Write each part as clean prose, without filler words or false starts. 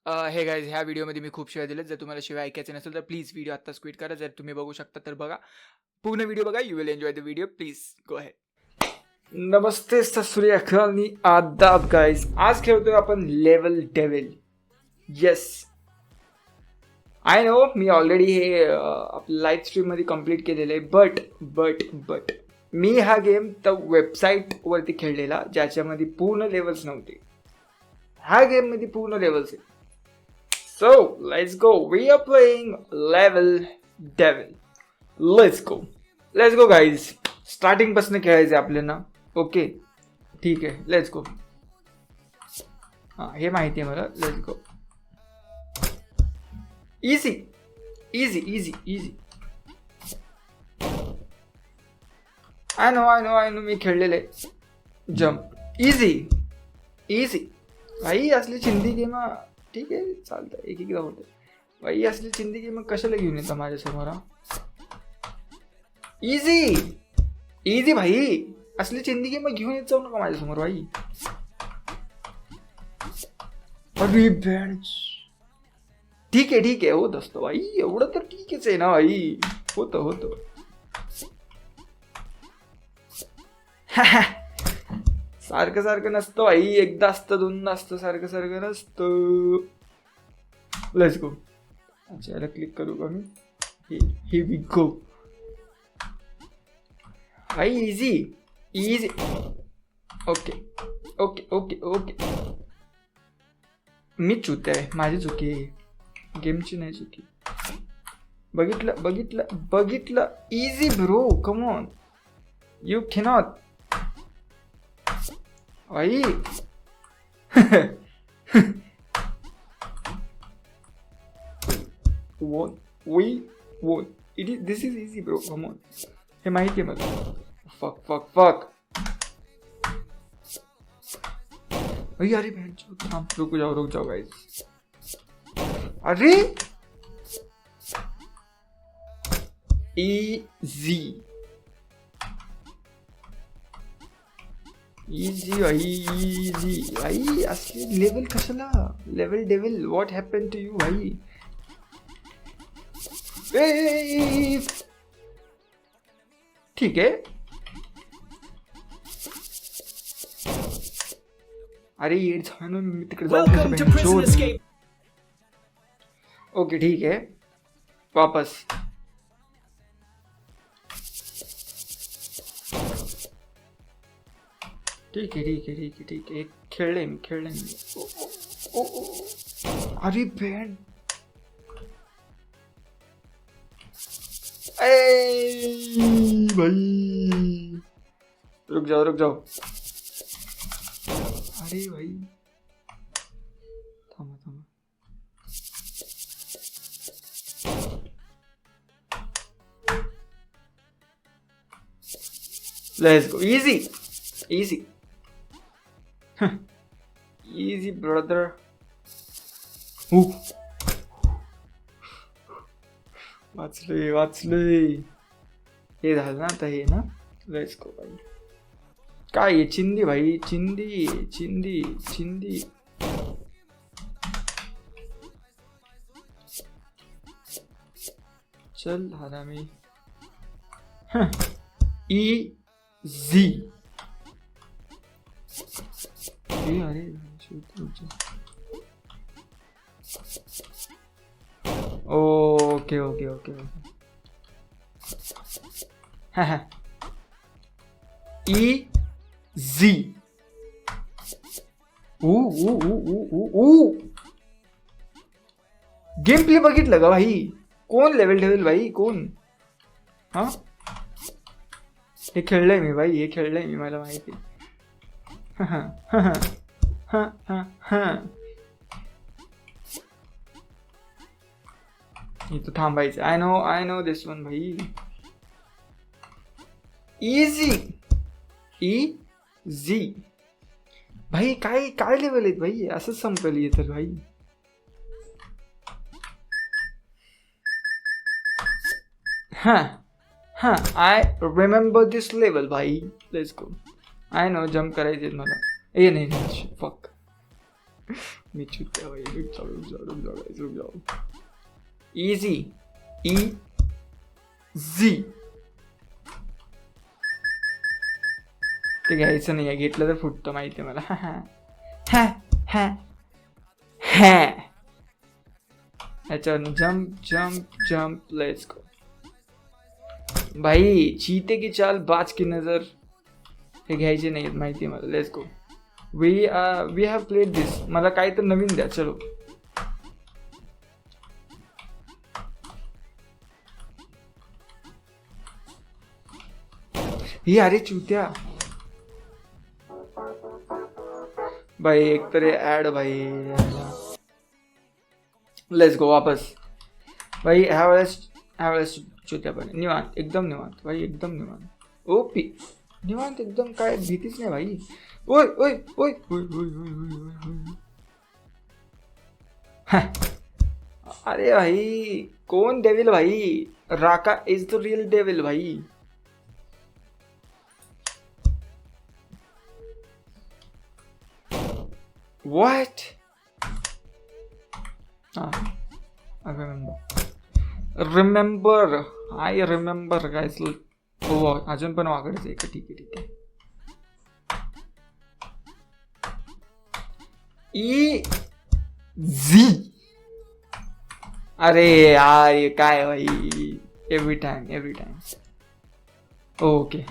हे गाईज, ह्या व्हिडिओमध्ये मी खूप शिवाय दिलेत. जर तुम्हाला शिवाय ऐकायचे नसेल तर प्लीज व्हिडिओ आत्ताच क्विट करा. जर तुम्ही बघू शकता तर बघा, पूर्ण व्हिडिओ बघा. You will enjoy the video. Please go ahead. नमस्ते, सत श्री अकाल आणि आदाब गाईज. आज खेळतोय आपण level devil. Yes, I know मी ऑलरेडी हे आपल्या लाईव्ह स्ट्रीममध्ये कंप्लीट केलेलं आहे. बट मी हा गेम त्या वेबसाईटवरती खेळलेला ज्याच्यामध्ये पूर्ण लेवल्स नव्हते. ह्या गेममध्ये पूर्ण लेवल्स आहेत. So, let's go. We are playing level devil. Let's go. Let's go guys. Starting पासून खेळायचं आपल्याला. ओके, ठीक आहे. Let's go. हां, हे माहिती आहे मला. Let's go. Easy easy easy easy. I know मी खेळलेलं आहे. Jump easy easy. भाई असली चिंदी गेम ठीक आहे, चालतं. एकदा होतं भाई. असली चिंदी गेम कशाला घेऊन येतं माझ्यासमोर? इझी इझी भाई. असली चिंदी गेम घेऊन येत जाऊ नका माझ्यासमोर भाई. अरे बेंच. ठीक आहे होत असतं भाई. एवढं तर ठीकच आहे ना भाई. होतं सारखं नसतं भाई. एकदा असतं, दोनदा असतं, सारखं नसतं. Let's go. अच्छा, याला क्लिक करू का मी? हे वी गो भाई. इझी. ओके. मी चुकी आहे, माझी चुकी आहे, गेमची नाही चुकी. बघितलं. Easy bro, come on. You cannot भाई. won. This is easy bro, come on. हे माहिती आहे मला. फक. अरे बहन, थांब, रुक जाओ गाइस. अरे इझी भाई. असले लेवल कशाला? Level devil, what happen to you भाई? ठीक आहे. अरे येड झालं, मी तिकडे जाऊ. ओके, ठीक आहे. वापस. ठीक आहे. खेळले मी. अरे बहन. भाई रुक जाओ. अरे भाई थांबा. Let's go. Easy easy brother. वाचले. हे झालं ना आता, हे ना. लेट्स गो भाई. काय आहे? चिंदी भाई. चिंदी. चल हरामी. इझी. अरे ओके. इझी. गेम प्ले बघितलं का भाई? कोण लेवल डेव्हिल भाई? कोण? हा, हे खेळलंय मी भाई. मला माहिती. इथं थांबायचं. आय नो दिस वन भाई. इझी भाई. काय लेवल आहेत भाई? असंच संपली तर भाई. आय रिमेंबर दिस लेवल भाई. Let's go. I know jump करायचे मला. नाही फक. मी चुत्या भाई, रुक जाओ. Easy, easy. ते घ्यायचं नाही, घेतलं तर फुटतं माहिती आहे मला. याच्यावर जम्प लेट्स गो. भाई चीते की चाल बाज की नजर, हे घ्यायचे नाहीत माहिती आहे मला. Let's go. We have played this. मला काय तर नवीन द्या. चलो. ही अरे चुत्या भाई, एक तर ऍड भाई. लेट्स गो वापस भाई. ह्या वेळेस चुत्या पण निवांत, एकदम निवांत भाई, एकदम निवांत. ओपी निवांत एकदम, काय भीतीच नाही भाई. ओय ओय ओय ओय ओय ओय. अरे भाई कौन डेविल भाई? Raka is the real devil भाई. What? I remember guys. हो अजून पण वाकडेच आहे का? ठीक आहे. इझी. अरे यार ये काय भाई, एव्हरी टाइम. ओके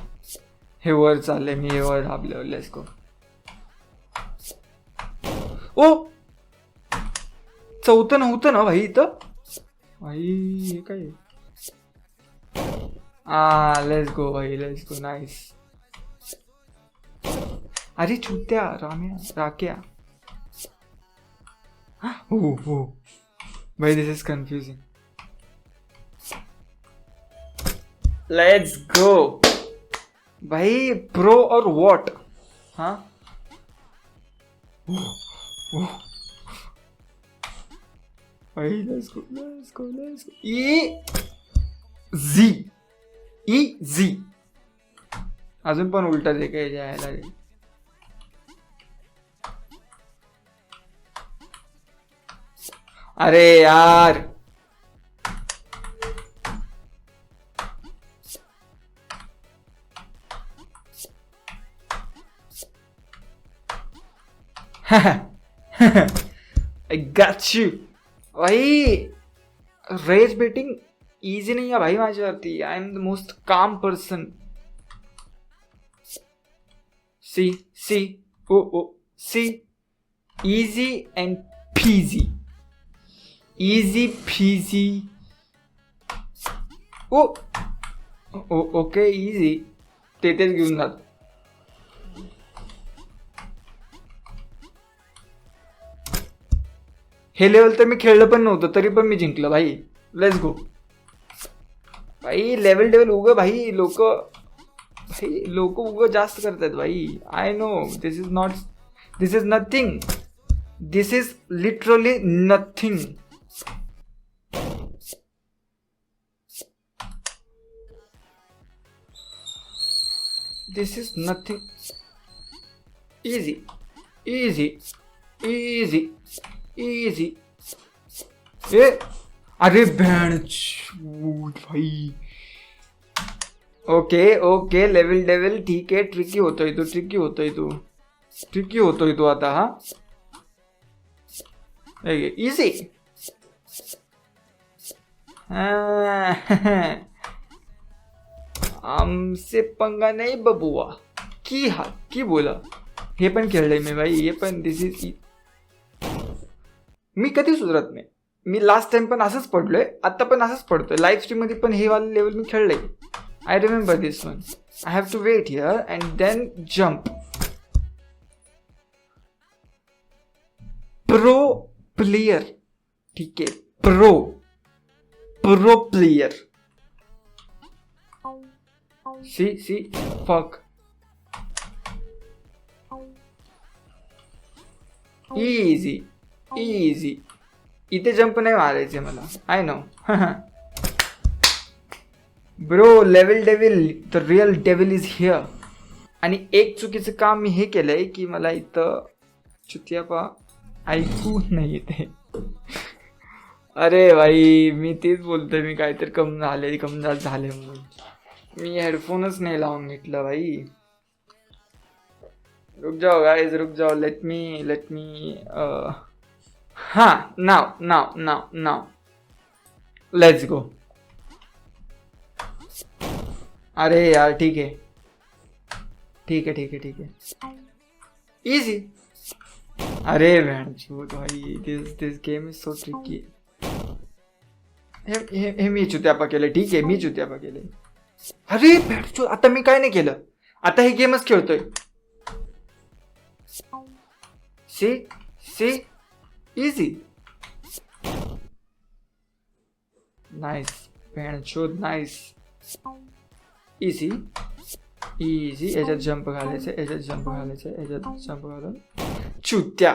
हे वर चाललंय, मी हे वर दाबलं. Let's go. ओ चौथं नव्हतं ना भाई इथं भाई, हे काय? लेट्स गो भाई, लेट्स गो. नाइस. अरे छुट्या राक्या. हो भाई, दिस इज कन्फ्युजिंग. लेट्स गो भाई. प्रो और वॉट? हाँ भाई let's go. Easy. अजून पण उलटा दे काय जायला रे. अरे यार I got you. भाई रेज बेटिंग इजी नहीं है भाई माझ्यावरती. I am the most calm person. See see easy and peasy. Easy peasy. Okay easy. तेच घेऊन जात. हे लेवल तर मी खेळलं पण नव्हतं, तरी पण मी जिंकलं भाई. लेट्स गो भाई. लेवल उगं भाई, लोक उगं जास्त करतात भाई. I know this is nothing. This is literally nothing. This is nothing. Easy. अरे भाई. ओके लेवल डेविल ठीक आहे. ट्रिकी होतोय तू आता. हा इजी. आमसे पंगा नाही बबुआ. की बोला. हे पण खेळलंय मी भाई. हे पण दिस इज. मी कधी सुधरत नाही. मी लास्ट टाइम पण असंच पडलोय, आता पण असंच पडतोय. लाईव्ह स्ट्रीम मध्ये पण हे वाले लेवल मी खेळलंय. I remember this one. I have to wait here and then jump. Pro player. ठीक आहे. Pro player. See fuck. Easy. इथे जंप नाही मारायचे मला. I know. Bro level devil, the real devil is here. आणि एक चुकीचं काम मी हे केलंय की मला इथं चुतियापा ऐकू नाही येते. अरे भाई मी तेच बोलतोय, मी काहीतरी कम झाले म्हणून मी हेडफोनच नाही लावून घेतलं भाई. रुक जाओ गाइस, रुक जाओ. लेट मी हाँ नाउ लेट्स गो. अरे यार ठीक है. इजी. अरे बहन चोद भाई, दिस गेम इज सो ट्रिकी. हे मी चुत्यापा केलं. ठीक आहे, मी चुत्यापा केले. अरे बहन चोद, आता मी काय नाही केलं. आता हे गेमच खेळतोय. C easy. नाइस बहन चोद, नाइस. इजी. याच्यात जंप घालायचं, याच्यात जंप घालून चुत्या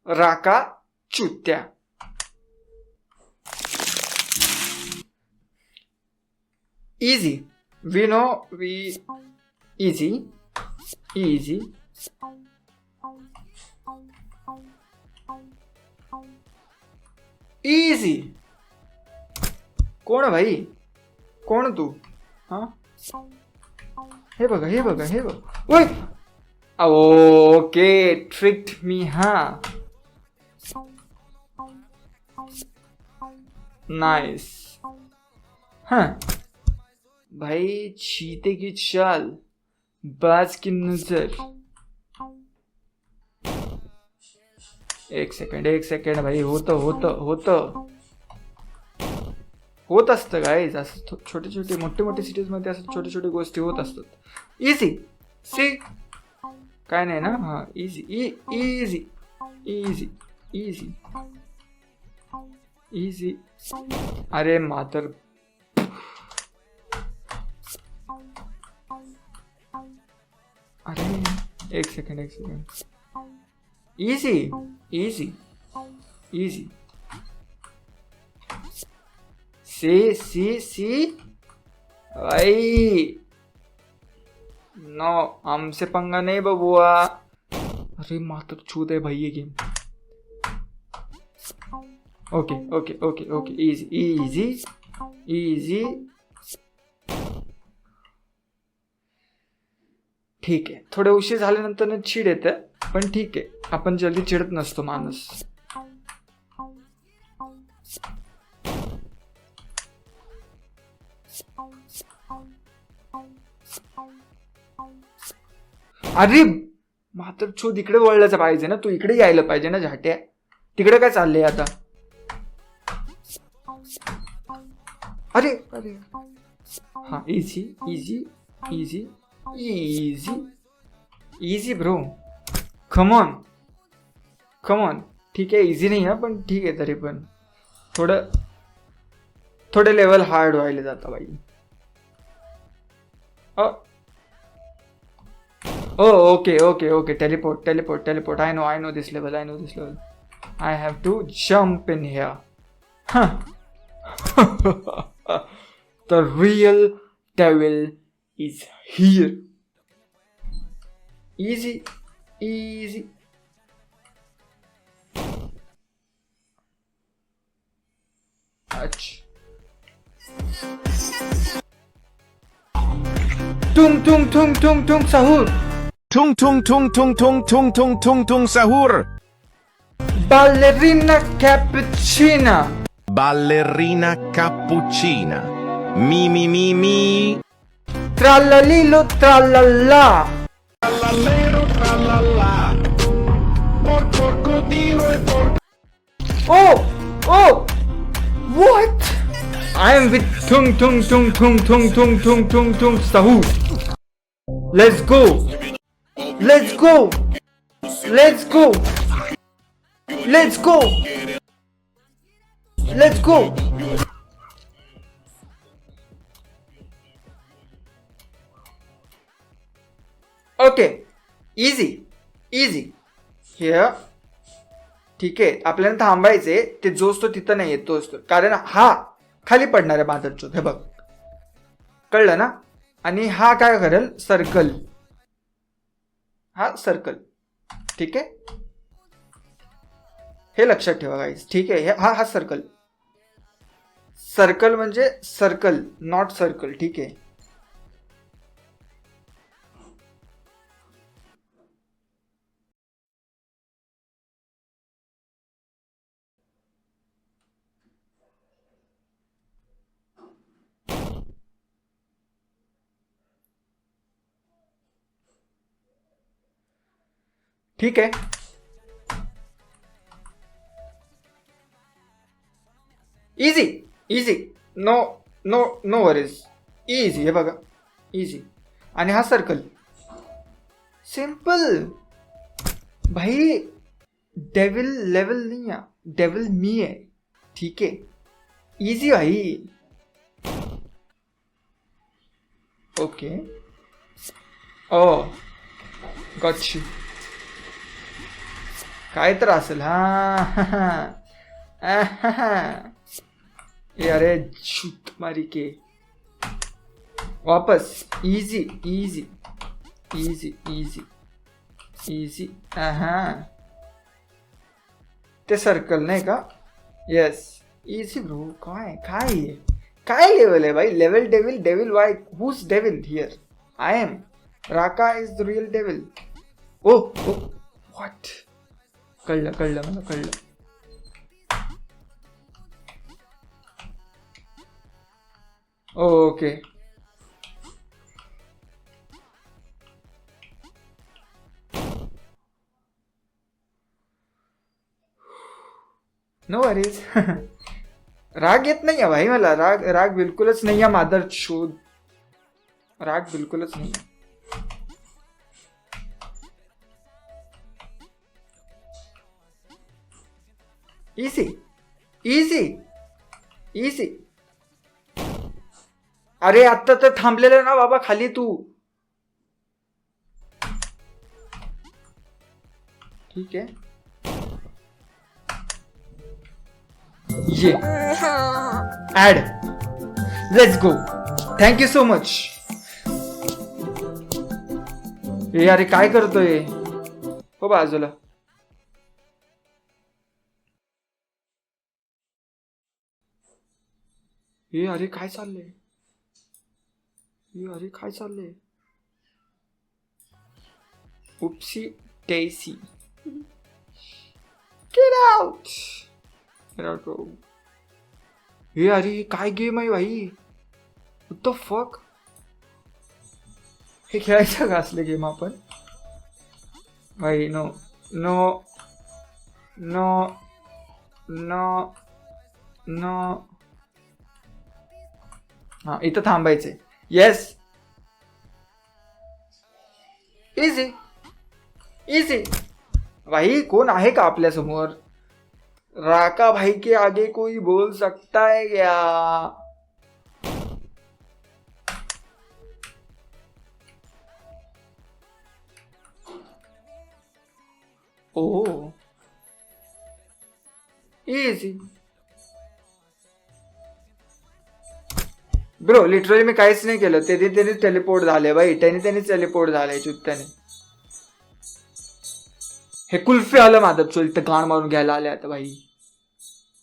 राका चुत्या. Easy. We know we. Easy. कोण भाई, कोण तू? हा हे बघा. ओय ओके, ट्रिक्ड मी. हा नाइस. हाँ भाई, चीते की चाल, बाज की नजर. एक सेकंड भाई. होत असतं गाईज. असं छोटे मोठे सिटीज मध्ये असं छोटे गोष्टी होत असतात. इझी. सी काय नाही ना. हा इझी. अरे मातर. अरे एक सेकंड. इझी. सी भाई. नो, हमसे पंगा नहीं बबुआ. अरे मात्र छूत है भाई ये गेम. ओके. इजी. ठीक आहे. थोडे उशीर झाल्यानंतर चिड येते, पण ठीक आहे. आपण जल्दी चिडत नसतो माणूस. अरे मात्र छो, इकडे वळल्याचं पाहिजे ना. तू इकडे यायला पाहिजे ना झाट्या. तिकडे काय चाललंय आता? अरे हा इजी ब्रो. Come on. ठीक आहे, इझी नाही आहे, पण ठीक आहे. तरी पण थोडे लेवल हार्ड व्हायला जातं बाई. Okay. Teleport. I know this level. I have to jump in here. The real devil is here. Easy. Touch. Tung sahur. Tung sahur. Ballerina cappuccina. Mi. Tralalilo tralala. Trallallero trallalla. Porcodino e Oh! What? I am with tung sahur. Let's go. Okay. Easy. Here. ठीक आहे, आपल्याला थांबायचे. ते जोच तो तिथं नाही येत तोच तो. कारण हा खाली पडणार आहे माधवचोत. हे बघ, कळलं ना? आणि हा काय करेल? सर्कल. ठीक आहे. हे लक्षात ठेवा गाईज, ठीक आहे. हा सर्कल, सर्कल म्हणजे सर्कल, नॉट सर्कल, ठीक आहे. ठीक आहे. Easy easy, no no no worries, easy. हे बघा इझी. आणि हा सर्कल सिंपल भाई. डेविल लेवल नहीं है, डेविल मी है, ठीक है. इजी भाई. ओके. Oh got you. काय तर असेल. हा ये अरे झूठ मारी के वापस. Easy easy easy easy easy. ते सर्कल नाही का. Yes easy bro. काय लेवल आहे भाई. Level devil, devil why, who's devil here. I am Raka is the real devil. Oh what. कळलं मला कळलं. ओके. No worries. राग येत नाही आहे भाई मला. राग बिलकुलच नाही आहे. मादर शोध. राग बिलकुलच नाही. Easy easy easy. अरे आत्ता तर थांबलेलं ना बाबा खाली तू. ठीक आहे. ये ad. Let's go. Thank you so much. हे अरे काय करतोय हो बाजूला. हे अरे काय चाललंय. अरे काय चाललंय. Oopsie daisy. Get out. हे अरे काय गेम आहे भाई. व्हॉट द फक. हे खेळायचं का असले गेम आपण भाई. No no no no no. हा इथं थांबायचंय. Yes easy easy. भाई कोण आहे का आपल्या समोर. राका भाई के आगे कोई बोल सकता है क्या. ओ इझी ब्रो. लिटरली मी काहीच नाही केलं. त्यांनी टेलिपोर्ट झाले भाई. त्यांनी टेलिपोर्ट झाले चुत्त्याने. हे कुल्फे आलं माझं चोल तर गाण मारून घ्यायला आले आता भाई.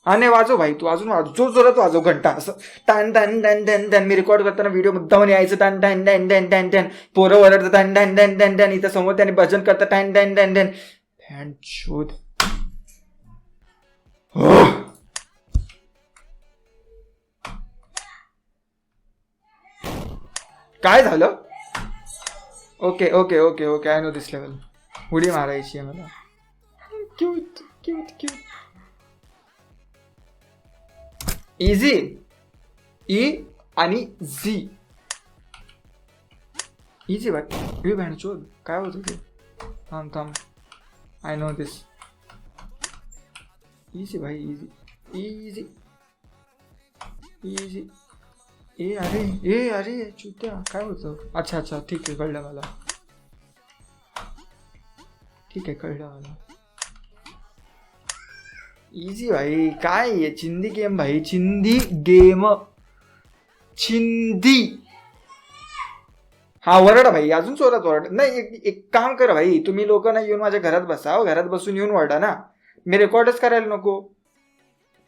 हा नाही वाजव भाई. तू अजून वाजव. जोर जोरात वाजव घंटा असं. टन टन टन टन टन. मी रेकॉर्ड करताना व्हिडिओ मुद्दाम यायचं. टन टन टन टन टन टन. पोरं ओरडतं टन टन टन टन टन. इथं समोर त्याने भजन करतं टन टन टन टन. फॅन शोध. काय झालं. Okay okay okay okay. I know this level. उडी मारायची आहे मला. Cute cute cute. Easy. E आणि झी. इझी भाई. बॅन शोध. काय होतं ते. थांब. I know this. इझी भाई. Easy easy. ए अरे चुत्या काय होतं. अच्छा ठीक आहे कळलं मला. ठीक आहे कळलं मला. इझी भाई. काय आहे चिंदी गेम भाई. चिंदी गेम. चिंदी. हा वरडा भाई. अजून जोरात वरड. नाही एक काम करा भाई. तुम्ही लोक ना येऊन माझ्या घरात बसा. घरात बसून येऊन वरडा ना. मी रेकॉर्डच करायला नको.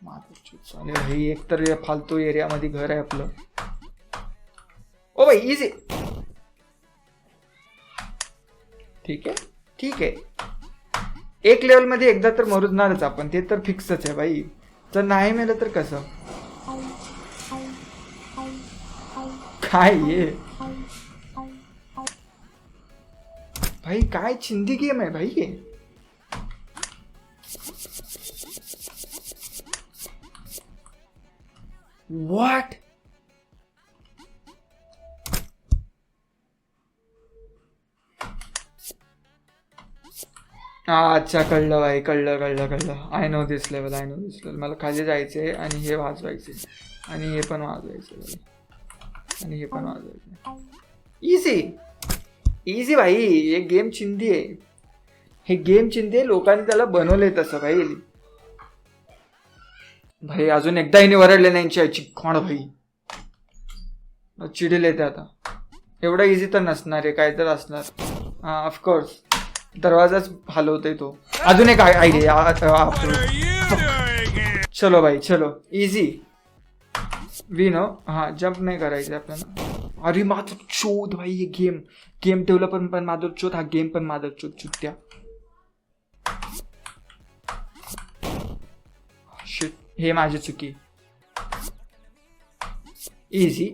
चालेल भाई, एकतर या फालतू एरियामध्ये घर आहे आपलं. ओ भाई इझी. ठीक आहे ठीक आहे. एक लेवल मध्ये एकदा तर मरूनणारच आपण, ते तर फिक्सच आहे भाई. जर नाही मेलं तर कसं काय ये भाई, काय चिंदी गेम आहे भाई ये. व्हॉट. अच्छा कळलं भाई, कळलं. I know this level. मला खाली जायचंय आणि हे वाजवायचे आणि हे पण वाजवायचे आणि हे पण वाजवायचे. इझी भाई. हे गेम चिंदी आहे. लोकांनी त्याला बनवलंय तसं भाई. अजून एकदा हिने वरडले नाही चिखोण भाई. चिडेल येते आता. एवढा इझी तर नसणार आहे, काय तर असणार. हा ऑफकोर्स. दरवाजाच हलवतोय तो. अजून एक आयडिया. चलो भाई चलो. इझी. We know. हा जंप नाही करायचं आपल्याला. अरे माझं चोद भाई. हे गेम डेव्हलपर पण माझं चोद. हा गेम पण माझं चोद. चुत्या. शिट. हे माझी चुकी. Easy.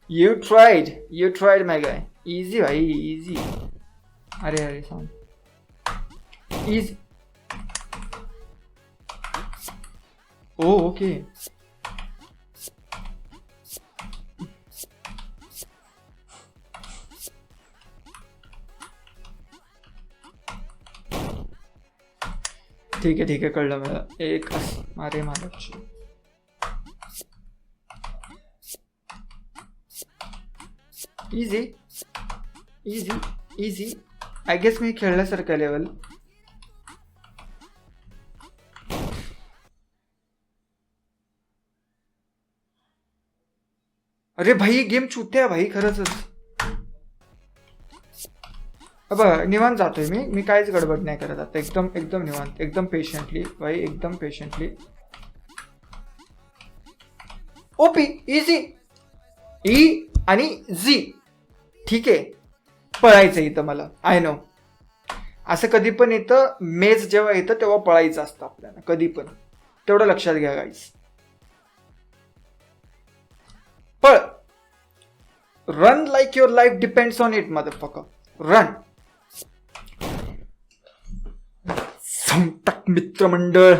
You tried my guy. Easy भाई, easy. अरे सांग. Easy. Oh, okay. ठीक आहे कळलं मला. एक अरे मालकची. इझी. आय गेस मी खेळल्यासारखं लेवल. अरे भाई गेम चुत्या भाई खरंच. निवांत जातोय मी काहीच गडबड नाही करत आता. एकदम निवांत. एकदम पेशंटली भाई. एकदम पेशंटली. ओपी. इझी. ई आणि झी. ठीक आहे. पळायचं इथं मला. I no. असं कधी पण येतं. मेज जेव्हा येतं तेव्हा पळायचं असतं आपल्याला. कधी पण. तेवढं लक्षात घ्या गाईस. पळ. Run like your life depends on it motherfucker. Run. संतक मित्रमंडळ.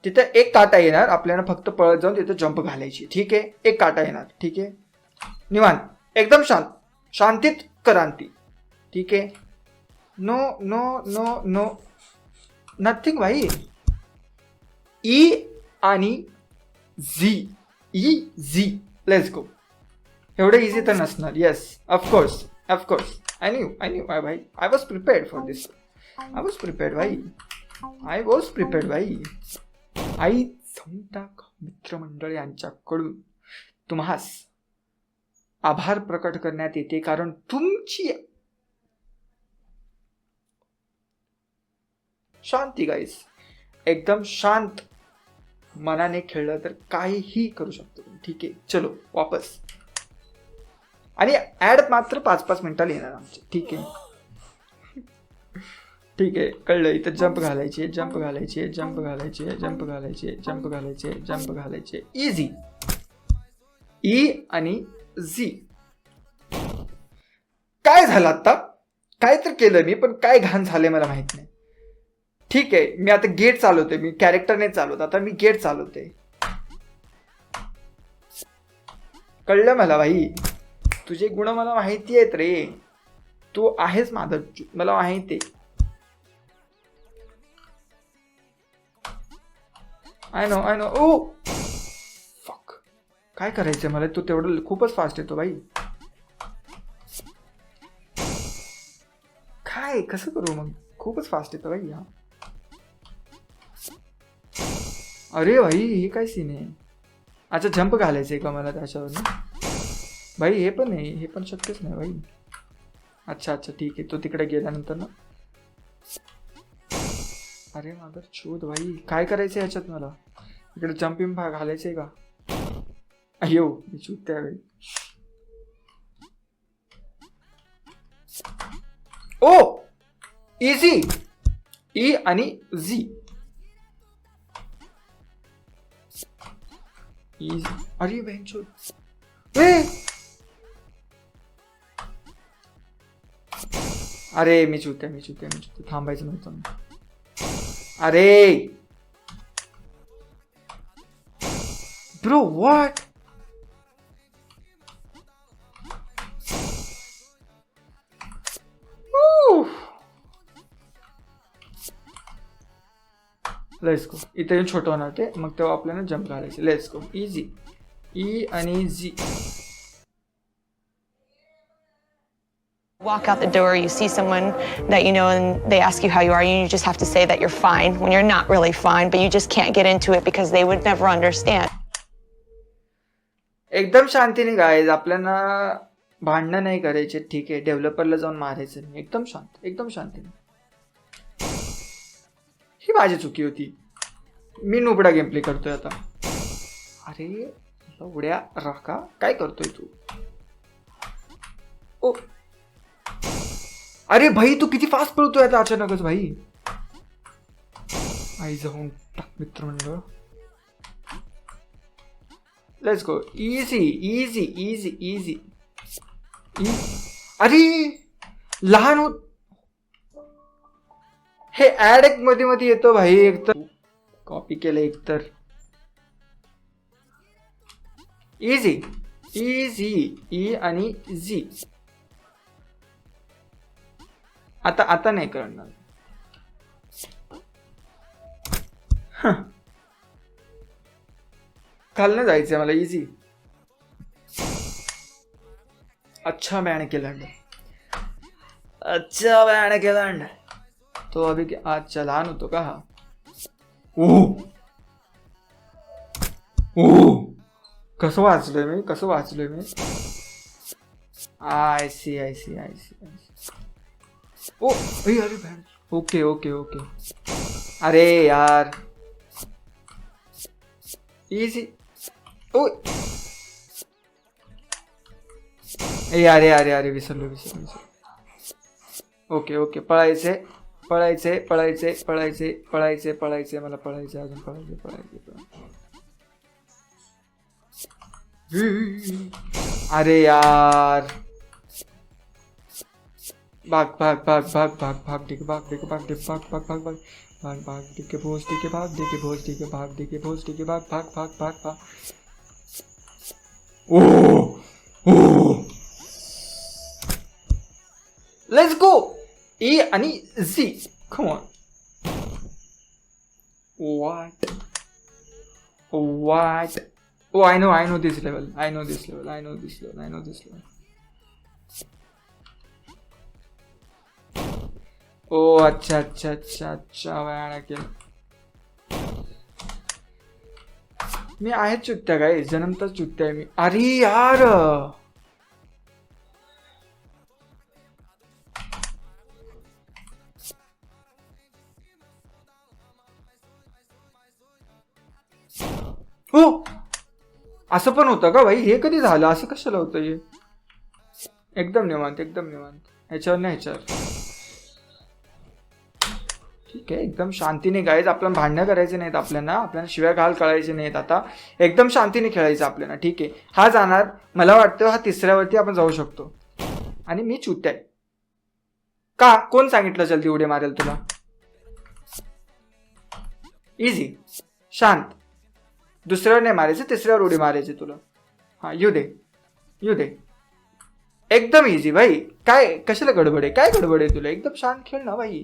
तिथे एक काटा येणार. आपल्याला फक्त पळत जाऊन तिथे जंप घालायची. ठीक आहे. एक काटा येणार. ठीक आहे. निवांत. एकदम शांतीत क्रांती. ठीक आहे. नो नथिंग भाई. ई आणि झी. लेट्स गो. एवढं इझी तर नसणार. Yes of course. आय न्यू भाई. I was prepared for this. I was prepared भाई. आई संताक मित्रमंडळ यांच्याकडून तुम्हास आभार प्रकट करण्यात येते, कारण तुमची शांती गाईस. एकदम शांत मनाने खेळलं तर काहीही करू शकतो. ठीक आहे. चलो वापस. आणि ऍड मात्र 5-5 मिनिटाला येणार आमचे. ठीक आहे. कळलं. इथं जंप घालायचे. इझी. ई आणि झी. काय झालं आता. काय तर केलं मी, पण काय घाण झालंय मला माहित नाही. ठीक आहे. मी आता गेट चालवते. मी कॅरेक्टर नाही चालवत आता. मी गेट चालवते. कळलं मला भाई. तुझे गुण मला माहिती आहेत रे. तू आहेस माझं. मला माहिती आहे. I know. Oh fuck. काय करायचंय मला. तू तेवढं खूपच फास्ट येतो भाई. काय कसं करू मग. खूपच फास्ट येतो भाई. अरे भाई हे काय सीन आहे. अच्छा जंप घालायचंय का मला त्याच्यावर ना भाई. हे पण नाही, हे पण शक्यच नाही भाई. अच्छा अच्छा ठीक आहे. तो तिकडे गेल्यानंतर ना. अरे माझं शोध भाई. काय करायचं ह्याच्यात मला. इकडे जम्पिंग भाग घालायचंय का. अयो मी शूट त्यावेळी. ओ इझी. ई आणि झी. इझी. अरे बेंचो. अरे मी चुकते थांबायचं नव्हतं. अरे ब्रो व्हॉट. Let's go. इथे येऊन छोटं होणार ते, मग तेव्हा आपल्याला जंप घालायचे. Let's go. इझी. ई आणि Zee. Walk out the door, you see someone that you know and they ask you how you are, and you just have to say that you're fine when you're not really fine, but you just can't get into it because they would never understand. एकदम शांतीने guys. आपल्याला भांडणं नाही करायचे. ठीक आहे. डेव्हलपरला जाऊन मारायचं नाही. एकदम शांत, एकदम शांतीने. ही माझी चुकी होती. मी नुबडा गेम प्ले करतोय आता. अरे एवढ्या राखा काय करतोय तू. ओ अरे भाई तू किती फास्ट पळतोय आता अचानकच भाई. आई जाऊन टाक मित्रमंडळ. Let's go. Easy easy easy easy. अरे लहान होत. हे ऍड एक मध्ये मध्ये येतो भाई. एकतर कॉपी केलं एकतर. Easy easy. ई आणि झी. आता नाही करणार. खालनं जायचंय मला. इझी. अच्छा बॅन केला. अच्छा बॅन केला. तो अभी अच्छा लहान होतो का हा. कसं वाचलोय मी. I C. ओ अरे बॅन. ओके. अरे यार इझी. ओ अरे विसरलो. ओके पळायचे. मला पळायचे अजून. अरे यार भाग ठीक है. भाग लेट्स गो. ई आणि झी. Come on. What. Oh, I know this level. Oh अच्छा वेळा केलं. मी आहे चुत्या काय. जन्मताच चुत्या आहे मी. अरे यार हो. असं पण होतं का भाई. हे कधी झालं. असं कशाला होतं हे. एकदम निवांत. ह्याच्यावर नाही ह्याच्यावर. ठीक आहे. एकदम शांतीने गायच. आपल्याला भांडणं करायचे नाहीत. आपल्याला शिव्या घाल कळायचे नाहीत. आता एकदम शांतीने खेळायचं आपल्याला. ठीक आहे. हा जाणार. मला वाटतं हा तिसऱ्यावरती आपण जाऊ शकतो. आणि मी चुत्या आहे का. कोण सांगितलं जल्दी उडी मारेल तुला. इझी शांत. दुसऱ्यावर नाही मारायचं. तिसऱ्यावर उडी मारायची तुला. हा येऊ दे. एकदम इझी भाई. काय कशाला गडबड आहे. काय गडबड आहे तुला. एकदम शांत खेळ ना भाई.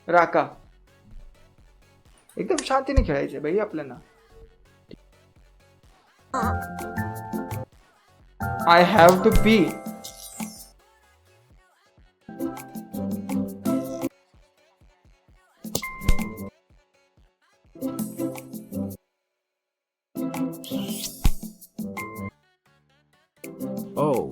राका. एकदम शांतीने खेळायचे भाई आपल्याला. I have to be go.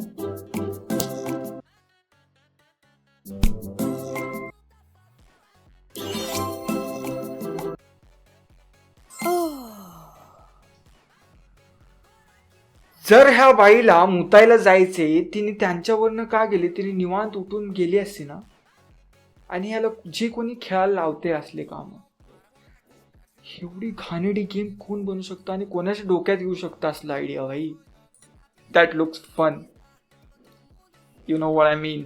जर ह्या बाईला मुतायला जायचे, तिने त्यांच्यावरनं का गेली? तिने निवांत उठून गेली असती ना. आणि ह्याला जे कोणी खेळायला लावते असले काम, एवढी घाणेडी गेम कोण बनवू शकतं आणि कोणाच्या डोक्यात येऊ शकतं असलं आयडिया भाई? That looks fun, you know what I mean.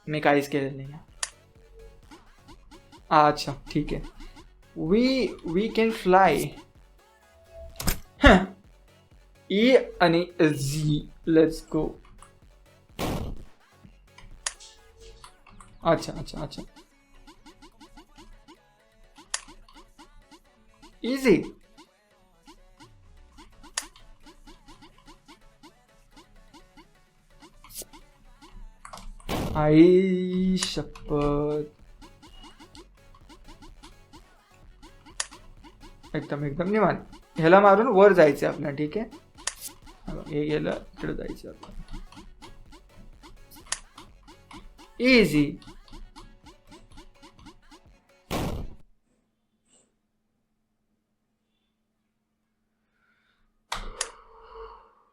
मी काहीच केलेलं नाही. अच्छा ठीक आहे. We can fly. ई आणि झी, लेट्स गो. अच्छा अच्छा अच्छा, इझी. आई शपथ, एकदम एकदम निवांत. ह्याला मारून वर जायचं आपल्याला. ठीक आहे, हे गेलं, इकडे जायचं आपल्याला. इझी.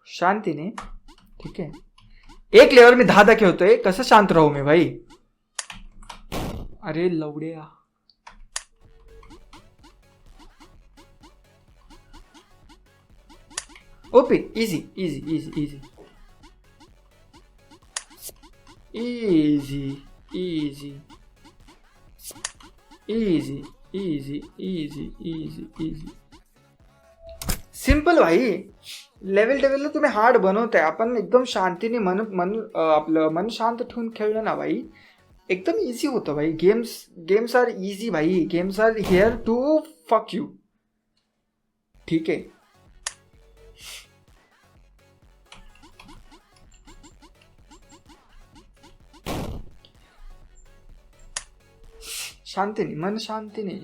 शांतीने. ठीक आहे, एक लेवल मी 10 खेळतोय, कसं शांत राहू मी भाई? अरे लवड्या. OP, easy easy easy easy easy easy easy easy easy easy easy. Simple भाई. लेवल टेवलला तुम्ही हार्ड बनवताय, आपण एकदम शांतीने आपलं मन शांत ठेवून खेळलं ना भाई, एकदम इझी होतं भाई. गेम्स आर इझी भाई. गेम्स आर हिअर टू फक यू. ठीक आहे. शांतीने, मन शांतीने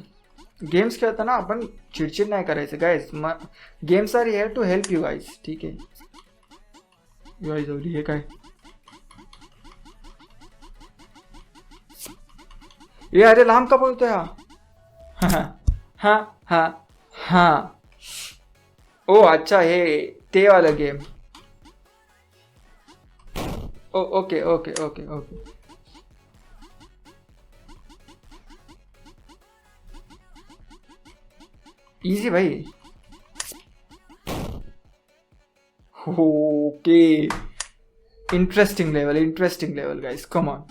गेम्स खेळताना आपण चिडचिड नाही करायचं guys. Games are here to help you guys. ठीक आहे. गाईज जाऊली, हे काय? ये अरे लांब का पळतोय हा? हा हा हा. ओ अच्छा, हे ते वाला game. Okay okay okay okay. Easy भाई. Okay, interesting level guys, come on.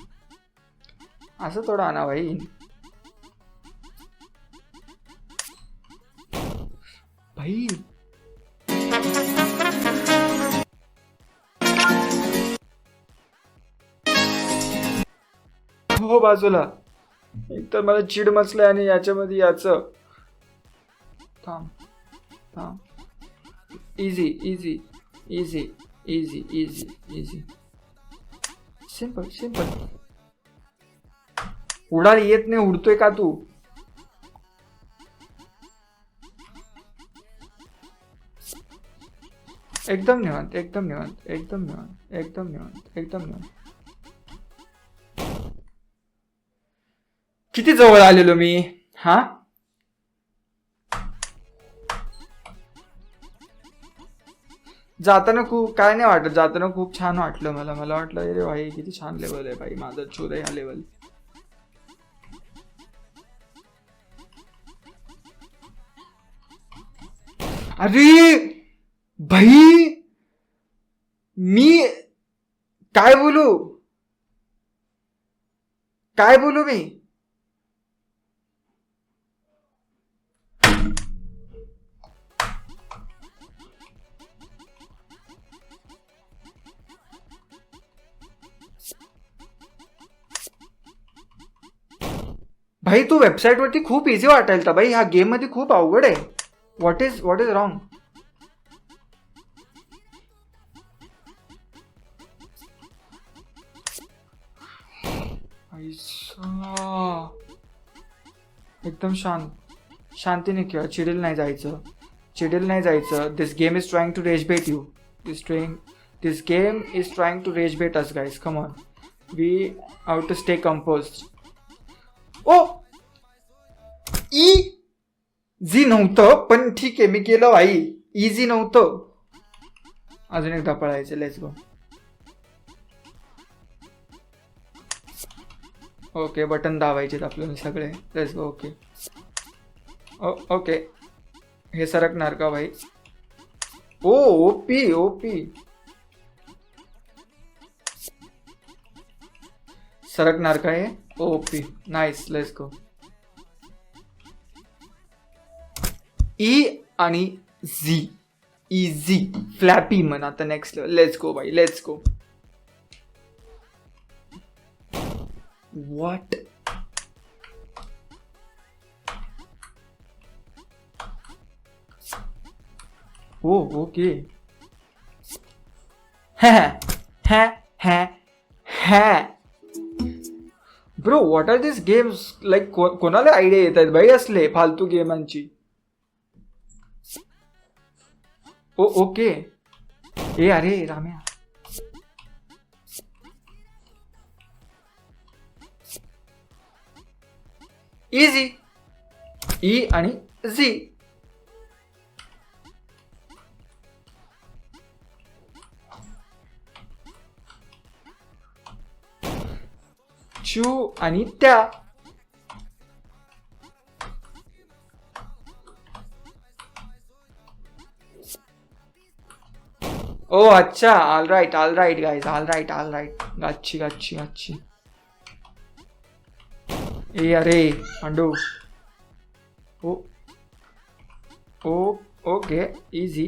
असं थोडं आणा भाई. भाई हो बाजूला. एक तर मला चिड मचलंय आणि याच्यामध्ये याचं. थांब थांब. Easy easy easy easy easy easy. Simple simple. उडायला येत नाही, उडतोय का तू? एकदम निवांत एकदम निवांत एकदम निवांत एकदम निवांत एकदम निवांत. किती जवळ आलेलो मी. हा, जाताना खूप काय नाही वाटत. जाताना खूप छान वाटलं मला. वाटलं अरे भाई किती छान लेवल आहे भाई, माझा चोर आहे हा लेवल. अरे भाई मी काय बोलू मी? भाई तू वेबसाईट वरती खूप इझी वाटायला तर भाई, ह्या गेम मध्ये खूप अवघड आहे. What is wrong? एकदम शांतीने खेळ. चिडेल नाही जायचं. चिडेल नाही जायचं. This game is trying to rage bait you. This game is trying to rage bait us guys. Come on, we have to stay composed. Oh easy नव्हतं पण ठीक आहे, मी केलं भाई. इझी नव्हतं. अजून एकदा पळायचं. Let's go. ओके, बटन दाबायचे आपल्याला सगळे. Let's go. ओके ओके, हे सरकणार का भाई? ओ ओपी ओपी, सरकणार का हे? OP, nice. Let's go. E आणि झी, इझी फ्लॅपी म्हण आता नेक्स्ट लेवल. लेट्स गो भाई, let's go. What? Oh okay. Bro, what are this games? Like कोणाला आयडिया येत आहेत भाई असले फालतू गेमांची? ओ ओके. ए अरे राम्या, इझी. ई आणि झी. चू आणि त्या. ओ अच्छा, all right guys, all right. गाची. ए अरे Pandu. Oh oh okay, easy.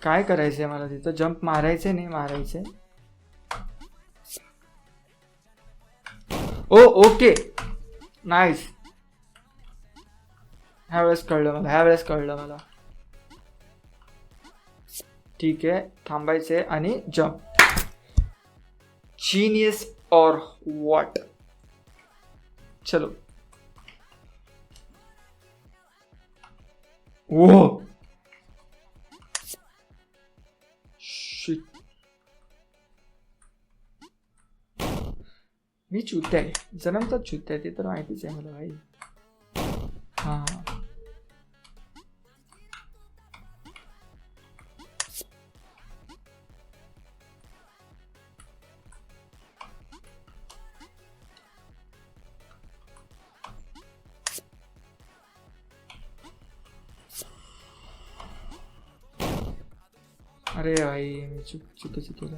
काय करायचंय मला तिथं? जंप मारायचे नाही मारायचे? Oh okay, nice. ह्या वेळेस कळलं मला. ठीक आहे, थांबायचे आणि जंप. जीनियस और व्हॉट? चलो. ओ मी चुत्या आहे, जन्मतात चुत्या, ते तर माहितीच आहे मला भाई. हा अरे भाई, मी चुकीचं केलं.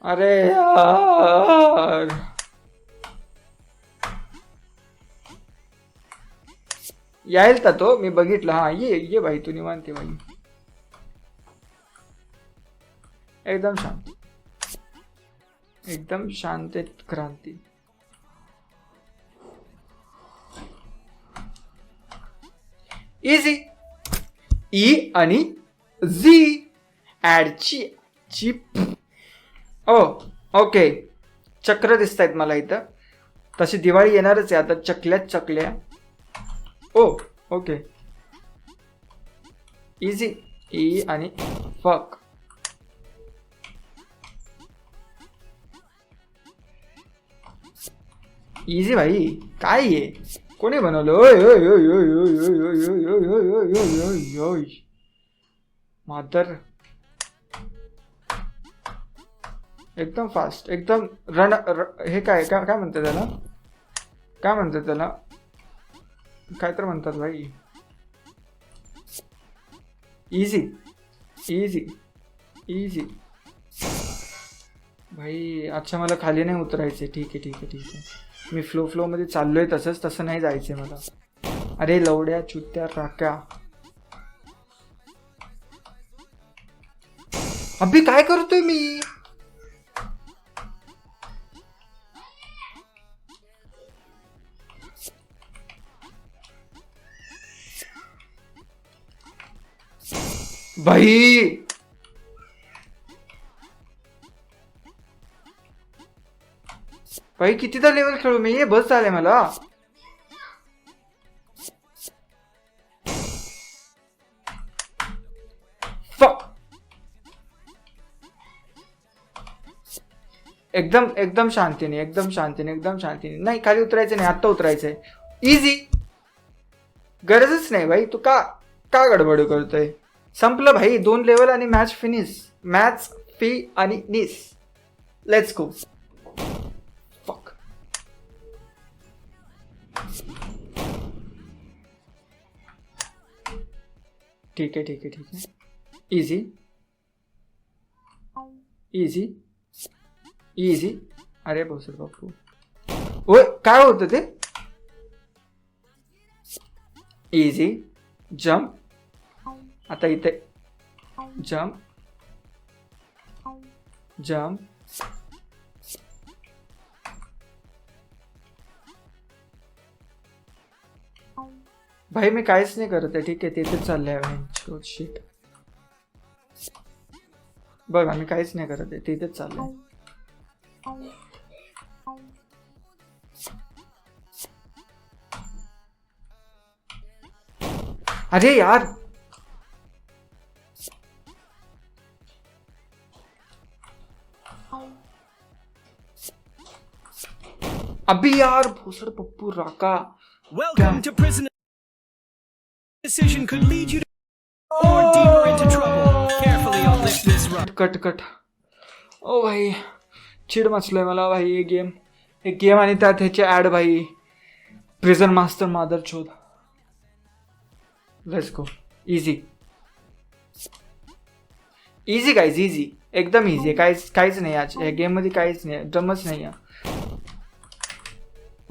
अरे यार, यायला का तो? मी बघितलं. हा ये भाई, तू निवांत भाई. एकदम शांत क्रांती. इझी. ई आणि झी. ऍडची चिप. ओ ओके, चक्र दिसत आहेत मला इथं. तशी दिवाळी येणारच आहे आता. चकल्या. ओ ओके, इझी. ई आणि फक. इझी भाई. काय आहे? कोणी बनवलं? मादर. एकदम फास्ट, एकदम रन. हे काय म्हणतात त्याला? काय तर म्हणतात भाई. इझी भाई. अच्छा, मला खाली नाही उतरायचे. ठीक आहे. मी फ्लो मध्ये चाललोय तसं नाही जायचंय मला. अरे लवड्या चुत्या राक्या. अभि काय करतोय मी? भाई भाई कितीदा लेवल खेळू मी, हे बस झालंय मला. Fuck. एकदम एकदम शांतीने, एकदम शांतीने, एकदम शांतीने. नाही खाली उतरायचं नाही, आत्ता उतरायचंय. इझी. गरजच नाही भाई, तू का का गडबड करतोय. संपलं भाई, 2 लेवल आणि मॅच फिनिश. मॅच फी आणि निस. Let's go. फक. ठीक आहे, ठीक आहे, ठीक आहे. Easy easy easy. अरे बोसर बापू, ओ काय होतं ते. Easy jump. आता इथे जम्प जम्प. भाई मी काहीच नाही करत आहे. ठीक आहे, तिथेच चाललंय. शिट बघ, आम्ही काहीच नाही करत आहे, तिथेच चाललंय. अरे यार, अभी यार भोसड़ पप्पू राका. Welcome to prison. Decision could lead you to or deeper into trouble. Carefully, I'll lift this run. Cut cut. Oh भाई चिड मचलोय मला भाई. हे गेम आणि त्यात ह्याचे ऍड भाई. प्रिझन मास्टर मादर चोद. Let's go. Easy easy guys, easy एकदम इझी आहे. काहीच नाही आज या गेम मध्ये, काहीच नाही, दमच नाही.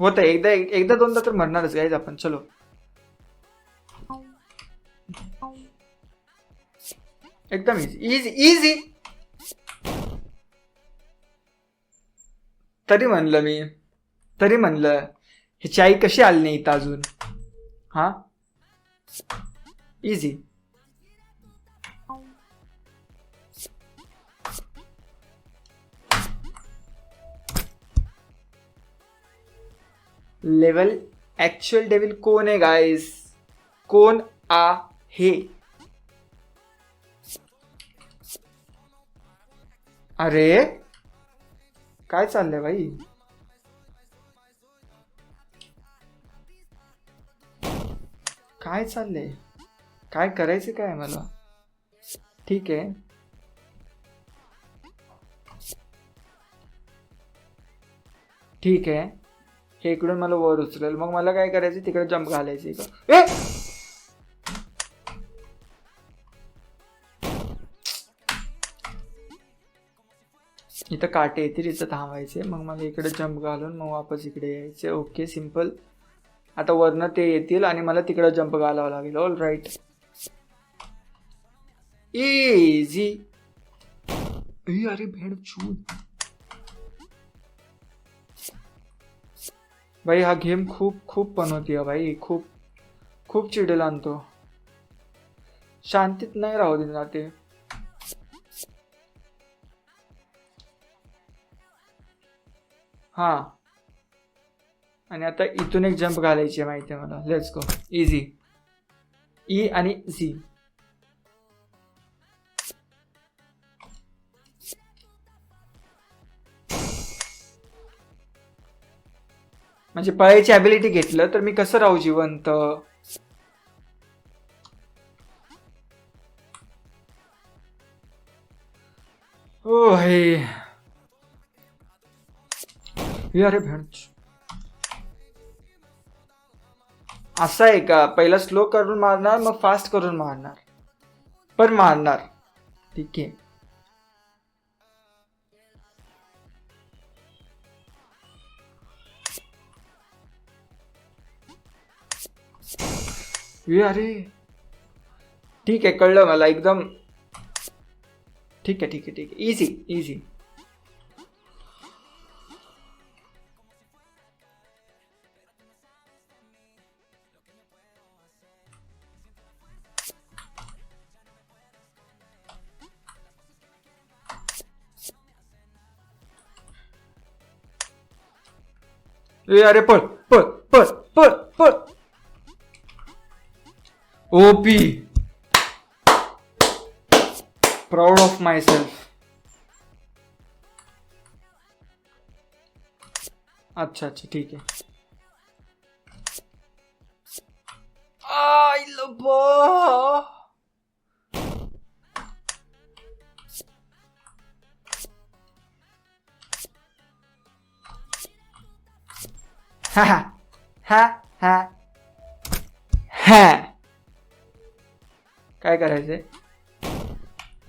होत एकदा दोनदा तर मरणारच गाईज आपण. चलो एकदम इझी इझी इझी. तरी म्हणलं ह्याची आई कशी आली नाही इथं अजून. हा इझी. लेवल ऍक्च्युअल डेव्हिल कोण आहे गाईस, कोण आहे. अरे काय चाललंय भाई. काय चाललंय, काय करायचं काय मला. ठीक आहे, ठीक आहे. हे इकडून मला वर उचलेल, मग मला काय करायचं, तिकडे जंप घालायचे का. इथं काटे येतील, इथं थांबायचे, मग मला इकडे जंप घालून मग वापस इकडे यायचे. Okay simple. आता वरनं ते येतील आणि मला तिकडे जंप घालावं लागेल. All right. इझी. अरे भेड चूद भाई. हा गेम खूप बनवते भाई. खूप चिडेल आणतो. शांतीत नाही राहू देणार ते. हा आणि आता इथून एक जंप घालायची आहे, माहिती आहे मला. Let's go. इझी. ई आणि झी. म्हणजे पळायची ॲबिलिटी घेतलं तर मी कसं राहू जिवंत. ओ भाई. अरे भेंच. असं आहे का, पहिला स्लो करून मारणार, मग फास्ट करून मारणार, पण मारणार. ठीक आहे. अरे ठीक आहे, कळलं मला एकदम. ठीक आहे, ठीक आहे, ठीक आहे. Easy easy. ए अरे पळ पळ पळ पळ पळ. OP. Proud of my self. अच्छा अच्छा ठीक आहे. आई लबा. हा हा हा हा हा. काय करायचंय?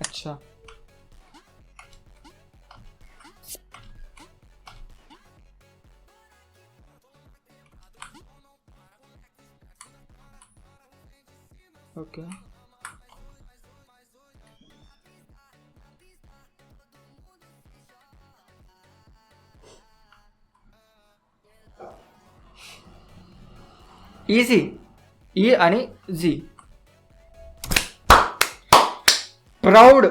अच्छा. ओके. इझी. ई आणि Z. Proud.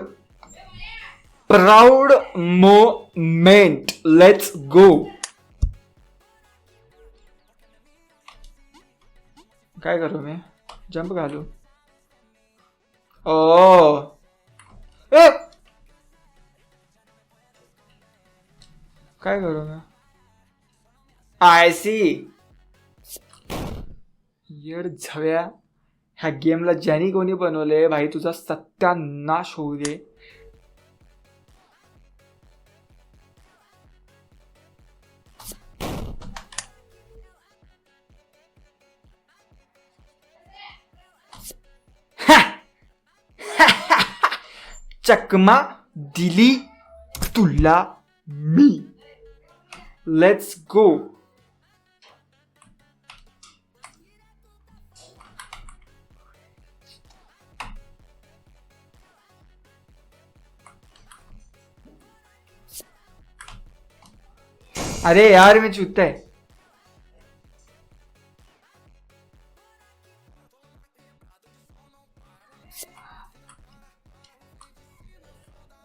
Proud moment. Let's go. काय करू मी? जंप घालू. ओ ए काय करू मी? I C. येड झव्या. ह्या गेमला ज्यानी कोणी बनवले भाई तुझा सत्यानाश होऊ दे. चकमा दिली तुला मी. Let's go. अरे यार मी चुकतंय.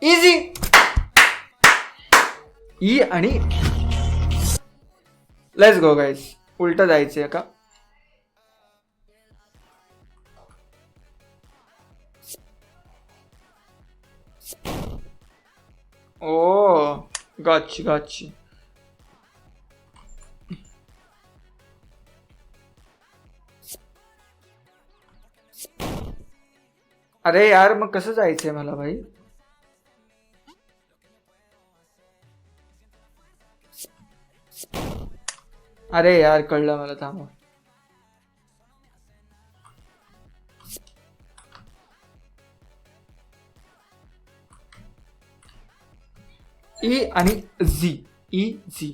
इझी. ई आणि लेट्स गो गाईस. उलट जायचंय का? ओ गच्ची गच्ची. अरे यार मग कसं जायचंय मला भाई? अरे यार कळलं मला. थांबव. ई आणि झी. E Z.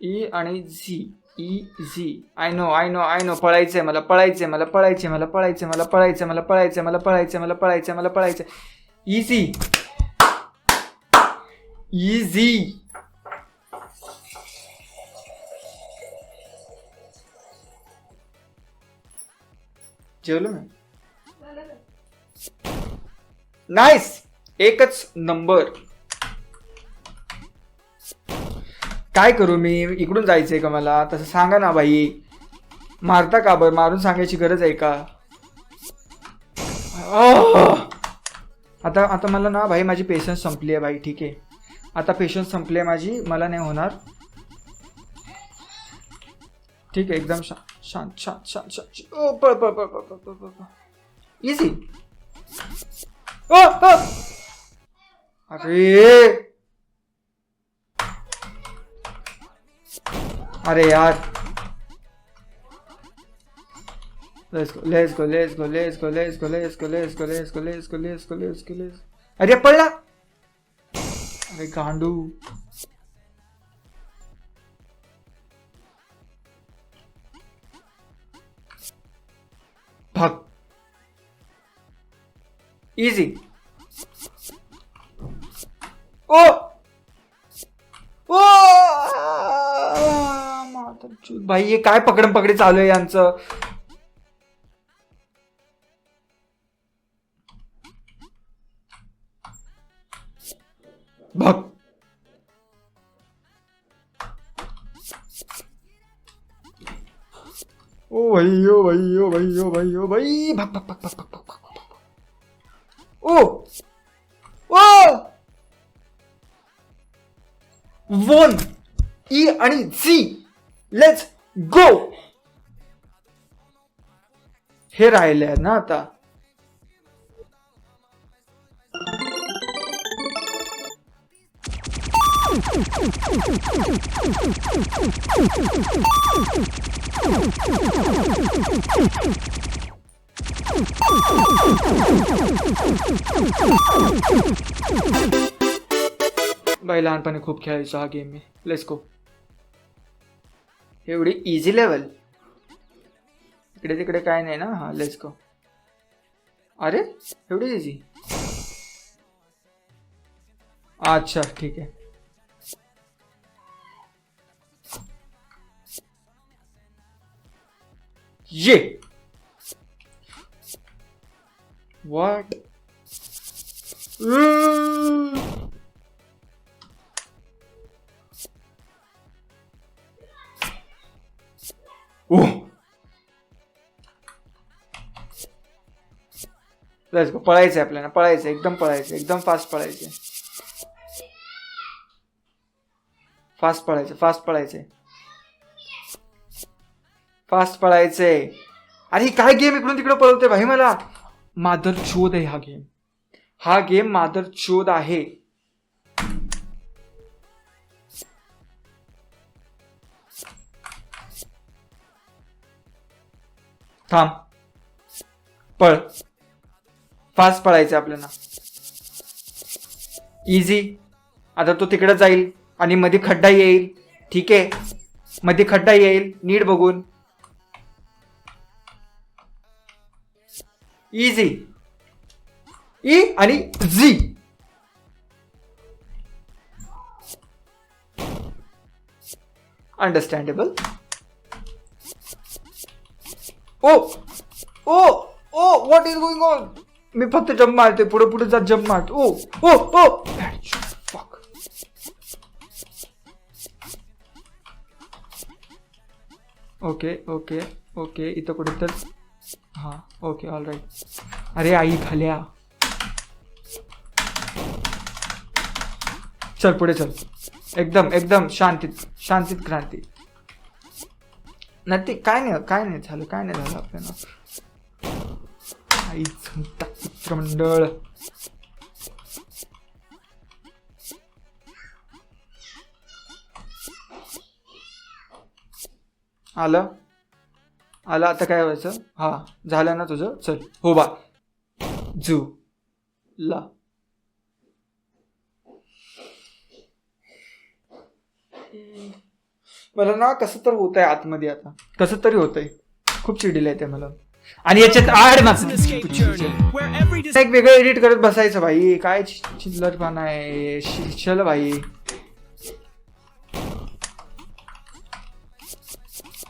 ई आणि Z. E Z. I know I know I know. पळायचंय मला. पळायचंय मला. पळायचंय मला. पळायचंय मला. पळायचंय मला. पळायचंय मला. पळायचंय मला. पळायचंय मला. पळायचंय. इझी. इझी. जेवलो मी. नाईस. एकच नंबर. काय करू मी? इकडून जायचंय का मला? तसं सांगा ना भाई. मारता का बरं? मारून सांगायची गरज आहे का? आता आता मला ना भाई माझी पेशन्स संपली आहे भाई. ठीक आहे आता पेशन्स संपली आहे माझी. मला नाही होणार. ठीक आहे एकदम शांत शांत शांत शांत शांत. ओ पळ पळ पळ पळ पळ पळ पळ. इझी. ओ अरे अरे यार. Let's go, let's go, let's go, let's go, let's go, let's go, let's go, let's go, let's go, let's go, let's go, let's. अरे पडला. अरे गांडू. भाग. इझी. ओ ओ भाई हे काय पकडम पकडी चालू आहे यांचं? भाग. ओ भाई ओ भाई ओ भाई ओ भाई ओ भाई भाग भाग भाग भाग भाग भाग भाग. ओ ओ वन ई आणि झी. लेट्स गो. हे राहिले ना आता. बाई लहानपणी खूप खेळायचो हा गेम मी. Let's go. एवढी इझी लेवल. इकडे तिकडे काय नाही ना. हा लेट्स गो. अरे एवढी इझी. अच्छा ठीक आहे. ये व्हाट. Let's go. पळायचंय आपल्याला. पळायचं एकदम. पळायचं एकदम फास्ट. पळायचं फास्ट. पळायचं फास्ट. पळायचंय फास्ट. पळायचंय. अरे काय गेम इकडून तिकडे पळवते भाई मला. मादर चोद आहे हा गेम. हा गेम मादर चोद आहे. थांब. पळ. फास्ट पळायचं आपल्याला. इझी. आता तो तिकडे जाईल आणि मध्ये खड्डा येईल. ठीक आहे. मध्ये खड्डा येईल नीट बघून. इझी. ई आणि Z. Understandable. Oh oh oh what is going on. मी फक्त जम्प मारते. पुढे पुढे जात जम्प मारतो. ओ oh oh fuck. Okay okay okay. इथं कुठे तर. हा ओके ऑल राईट. अरे आई खाल्या. चल पुढे चल. एकदम एकदम शांतीत. शांतीत क्रांती. नाही ते काय नाही झालं. काय नाही झालं आपल्याला. आई मित्रमंडळ. आलं आलं. आता काय व्हायचं. हा झालं ना तुझं. चल हो बा. जू ला. मला ना कसं तर होतंय आतमध्ये. आता कसं तरी होतंय. खूप चिडीला येते मला. आणि याच्यात आड It's an escape journey where every एक वेगळं एडिट करत बसायचं भाई. काय चिल्लरपणा आहे. चल भाई.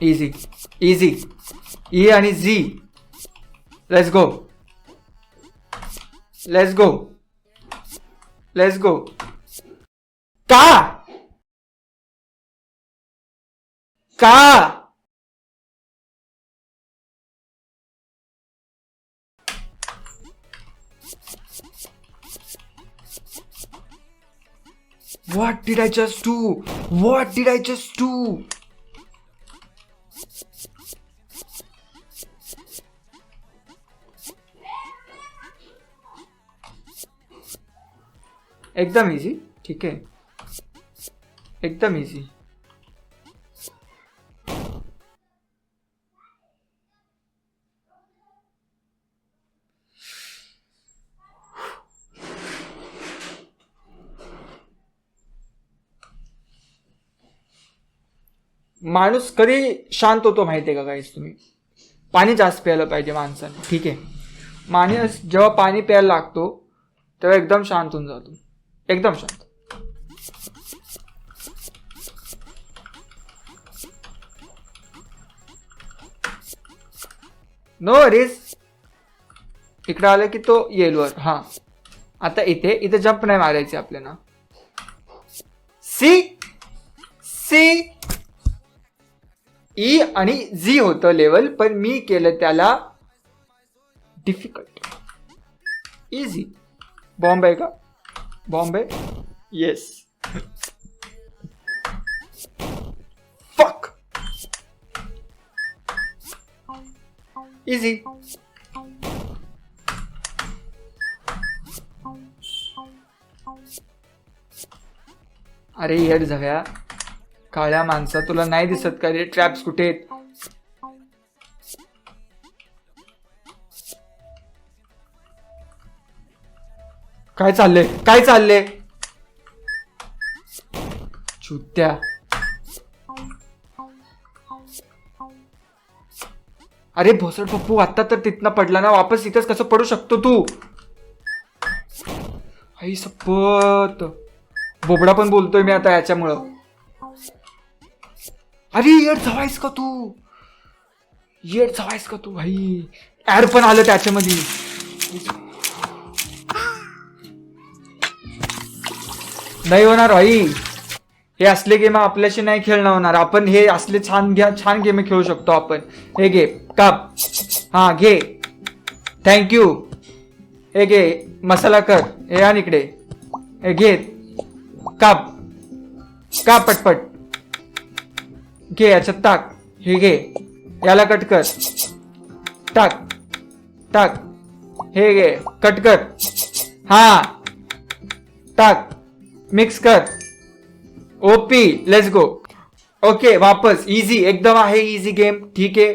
Easy easy. ई आणि Z. Let's go. Let's go. Let's go. का का What did I just do? What did I just do? एकदम इजी. ठीक है. एकदम इजी. माणूस कधी शांत होतो माहिती आहे का गाईस तुम्ही. पाणी जास्त प्यायला पाहिजे माणसाने. ठीक आहे. माणूस जेव्हा पाणी प्यायला लागतो तेव्हा एकदम शांत होऊन जातो. एकदम शांत. No worries. इकडे आलं की तो येईल वर. हा आता इथे जंप नाही मारायचे आपल्याला. सी सी ई आणि झी होतं लेवल, पण मी केलं त्याला डिफिकल्ट. इझी. बॉम्बे का? बॉम्बे. येस. फक. इझी. अरे येड झाल्या काळ्या माणसा, तुला नाही दिसत का रे ट्रॅप्स कुठे आहेत? काय चाललंय? काय चाललंय? चुत्या. अरे भोसड पप्पू, आता तर तिथनं पडला ना, वापस इथंच कसं पडू शकतो तू? आई सपत. बोबडा पण बोलतोय मी आता याच्यामुळं. अरे येड झावायस का तू? येड झावायस का तू भाई? ऍड पण आलं त्याच्यामध्ये. नाही होणार भाई, हे असले गेम आपल्याशी नाही खेळणं होणार. आपण हे असले छान गेम खेळू शकतो आपण. हे घे काप. हा घे. थँक्यू. हे घे मसाला कर. हे आण इकडे. हे घे काप. काप पटपट. घे याच्यात टाक. हे घे याला कट कर. टाक टाक. हे घे कट कर. हा टाक. मिक्स कर. ओपी. Let's go. ओके वापस. इझी एकदम आहे. Easy game. ठीक आहे.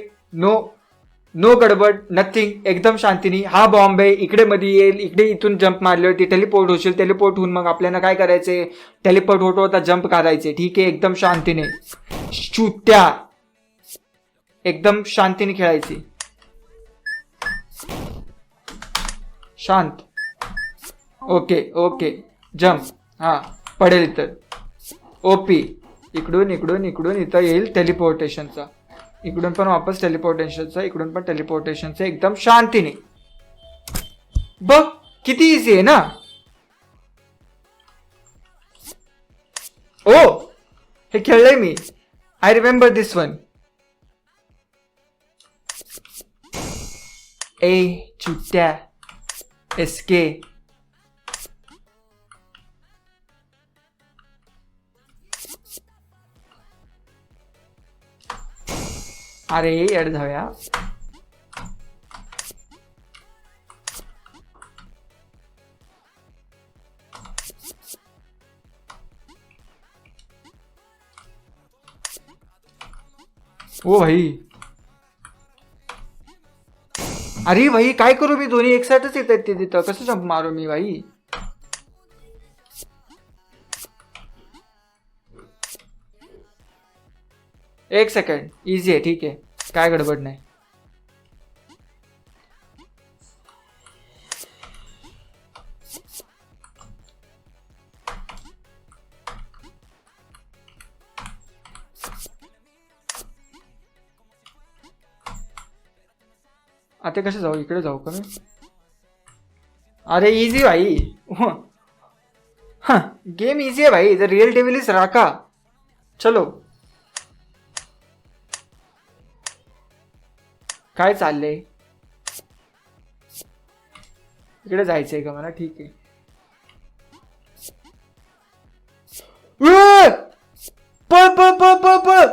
नो गडबड. नथिंग. एकदम शांतीनी. हा बॉम्बे इकडे मध्ये येईल. इकडे इथून जंप मारल्यावरती टेलिपोर्ट होशील. टेलिपोर्ट होऊन मग आपल्याला काय करायचंय? टेलिपोर्ट होता जंप करायचे. ठीक आहे. एकदम शांतीने. चुत्या. एकदम शांतीने खेळायची. शांत. Okay okay. जंप. हा पडेल इथं. ओपी. इकडून इकडून इकडून इथं येईल टेलिपोर्टेशनचा. इकडून पण वापस टेलिपोर्टेशनचा. इकडून पण टेलिपोर्टेशनचा. एकदम शांतीने. बघ किती इझी आहे ना. ओ हे खेळलंय मी. I remember this one. ए चुट्या. एसके. अरे येड झाव्या. ओ भाई. अरे भाई काय करू मी? दोन्ही एक साइडच येत आहेत ते तिथं. कसं जंप मारू मी भाई? एक सेकंड. इझी आहे. ठीक आहे. काय गडबड नाही. आता कसं जाऊ? इकडे जाऊ का मी? अरे इझी भाई. गेम इझी आहे भाई. The real devil is Raka. चलो. काय चाललंय? इकडे जायचंय का मला? ठीक आहे. पळ पळ पळ पळ पळ.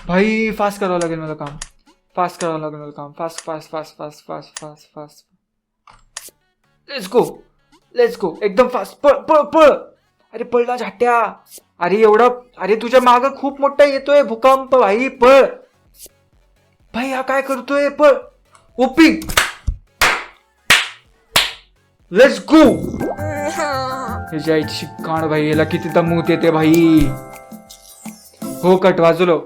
भाई फास्ट करावं लागेल मला काम. फास्ट करावं लागेल मला काम. Fast fast fast fast fast fast fast. Let's go. Let's गो. एकदम फास्ट. पळ पळ पळ. अरे पळला झाट्या. अरे एवढा. अरे तुझ्या माग खूप मोठा येतोय भूकंप भाई. पळ भाई. हा काय करतोय? पळ. ओपी. Let's go. हे जायची शिकाण भाई. याला किती दमूत येते भाई. हो कट वाजलो.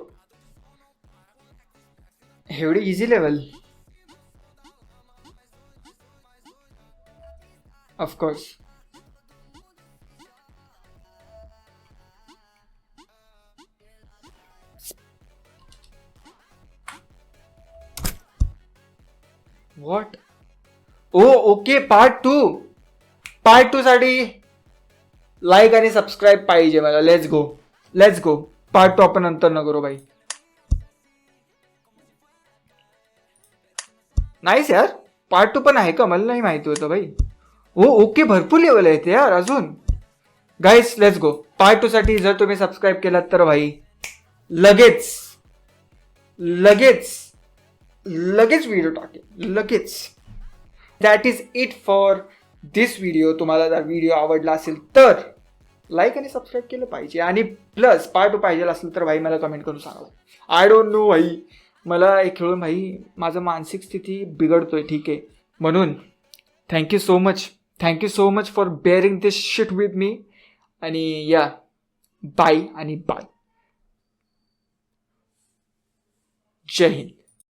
एवढी easy level. Of course. What? Oh, okay, part 2. Part 2 साठी लाईक आणि सबस्क्राईब पाहिजे मला. Let's go. पार्ट 2 आपण नंतर न करू भाई. नाहीच यार, पार्ट 2 पण आहे का? मला नाही माहिती होतं भाई. ओके, भरपूर लेवल आहेत यार अजून. गाईस लेट्स गो. पार्ट 2 साठी जर तुम्ही सबस्क्राईब केलात तर भाई लगेच व्हिडिओ टाकेल. लगेच. That is it for this video. तुम्हाला जर व्हिडिओ आवडला असेल तर लाईक आणि सबस्क्राईब केलं पाहिजे. आणि प्लस पार्ट 2 पाहिजे असेल तर भाई मला कमेंट करून सांगा. आय डोंट नो भाई, मला हे खेळून भाई माझं मानसिक स्थिती बिघडतोय. ठीक आहे, म्हणून thank you so much for bearing this shit with me. आणि या बाय. जय हिंद.